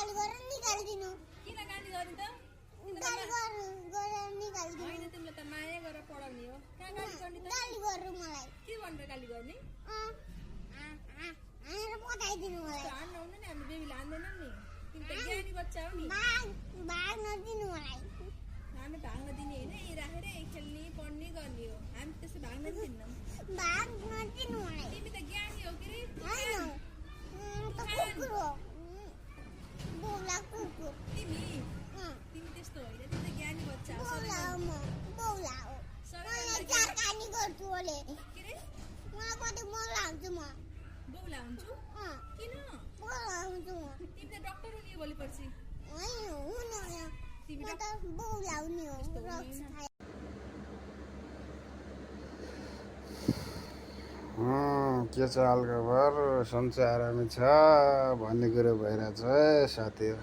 गाली गरेर निकाल्दिनु किन गाली गर्ने त गाली गरेर निकाल्दिनु होइन तिमीले त माया गरेर पढाउने हो कहाँ गाली गर्ने त गाली गर्नु मलाई के भनेर गाली गर्ने हानेर पठाइदिनु मलाई हान्न हुन्न नि हामी बेबीले हान्दैनौँ नि तिमी त ज्ञानी बच्चा हो नि भाग नदिनु मलाई हामी भाग्न दिने होइन यही राखेर खेल्ने पढ्ने गर्ने हो हामी त्यसो भाग्न दिन्नौँ भाग नदिनु मलाई तिमी त ज्ञानी हो के होइन त कुकुर हो बोला कुकुर तिमी त्यस्तो होइन तिमी त ज्ञानी बच्चा हो बोला हो मलाई चारकानी गर्छु ओले के रे मलाई कति बोला हुन्छु म बौला हुन्छु किन बोला हुन्छु म तिमी त डक्टर हुने हो भोलि पर्सि होइन हुन तिमी म त बोला हुने हो रक्स खाए के छ हालखबर सन्चै आरामै छ भन्ने कुरो भइरहेछ है साथीहरू।